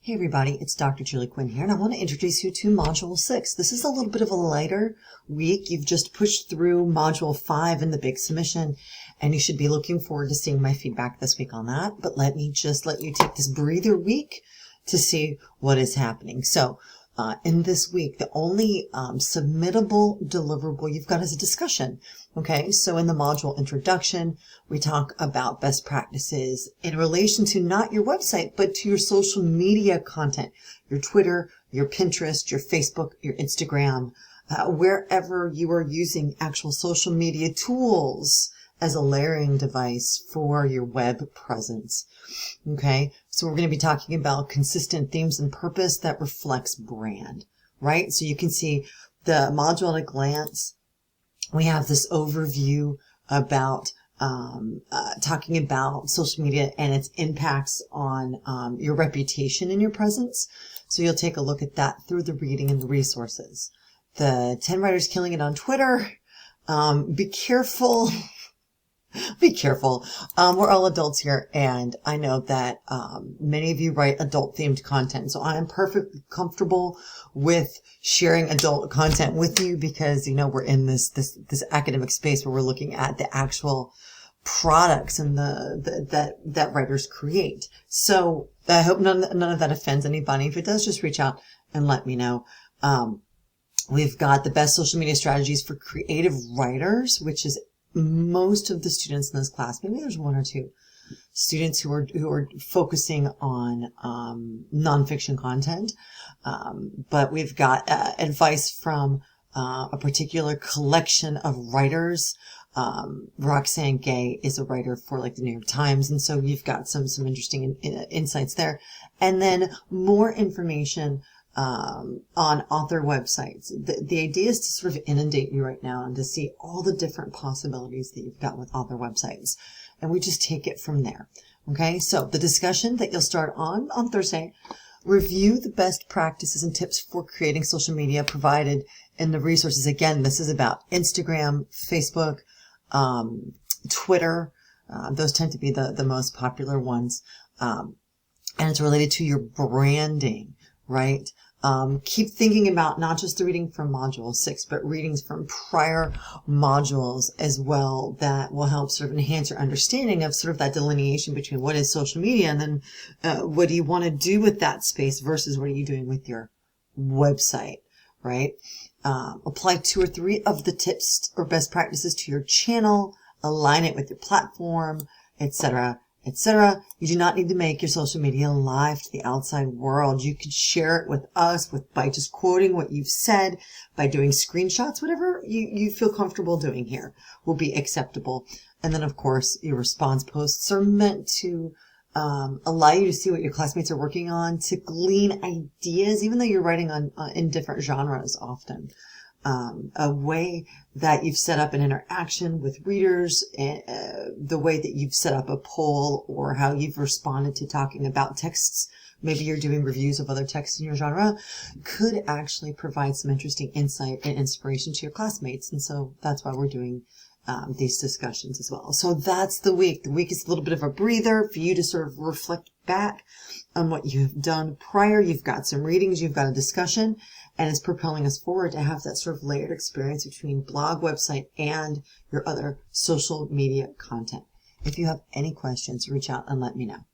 Hey everybody, it's Dr. Julie Quinn here, and I want to introduce you to Module 6. This is a little bit of a lighter week. You've just pushed through Module 5 in the big submission, and you should be looking forward to seeing my feedback this week on that. But let me just let you take this breather week to see what is happening. So, in this week, the only submittable deliverable you've got is a discussion. Okay, so in the module introduction, we talk about best practices in relation to not your website, but to your social media content, your Twitter, your Pinterest, your Facebook, your Instagram, wherever you are using actual social media tools as a layering device for your web presence. Okay, so we're going to be talking about consistent themes and purpose that reflects brand, right? So you can see the module at a glance. We have this overview about talking about social media and its impacts on your reputation and your presence. So you'll take a look at that through the reading and the resources. The 10 writers killing it on Twitter. Be careful. Be careful. We're all adults here, and I know that many of you write adult-themed content, so I am perfectly comfortable with sharing adult content with you because, you know, we're in this academic space where we're looking at the actual products and that writers create. So I hope none of that offends anybody. If it does, just reach out and let me know. We've got the best social media strategies for creative writers, which is most of the students in this class. Maybe there's one or two students who are focusing on nonfiction content, but we've got advice from a particular collection of writers. Roxanne Gay is a writer for like the New York Times, and so you've got some interesting insights there, and then more information on author websites. The idea is to sort of inundate you right now and to see all the different possibilities that you've got with author websites. And we just take it from there. Okay, so the discussion that you'll start on Thursday, review the best practices and tips for creating social media provided in the resources. Again, this is about Instagram, Facebook, Twitter. Those tend to be the most popular ones. And it's related to your branding, right? Keep thinking about not just the reading from Module 6, but readings from prior modules as well that will help sort of enhance your understanding of sort of that delineation between what is social media and then what do you want to do with that space versus what are you doing with your website, right? Apply 2 or 3 of the tips or best practices to your channel, align it with your platform, etc., etc. You do not need to make your social media live to the outside world. You can share it with us by just quoting what you've said, by doing screenshots, whatever you feel comfortable doing here will be acceptable. And then, of course, your response posts are meant to allow you to see what your classmates are working on, to glean ideas, even though you're writing in different genres often. A way that you've set up an interaction with readers, the way that you've set up a poll, or how you've responded to talking about texts, maybe you're doing reviews of other texts in your genre, could actually provide some interesting insight and inspiration to your classmates. And so that's why we're doing these discussions as well. So that's the week. The week is a little bit of a breather for you to sort of reflect back on what you've done prior. You've got some readings, you've got a discussion, and it's propelling us forward to have that sort of layered experience between blog, website, and your other social media content. If you have any questions, reach out and let me know.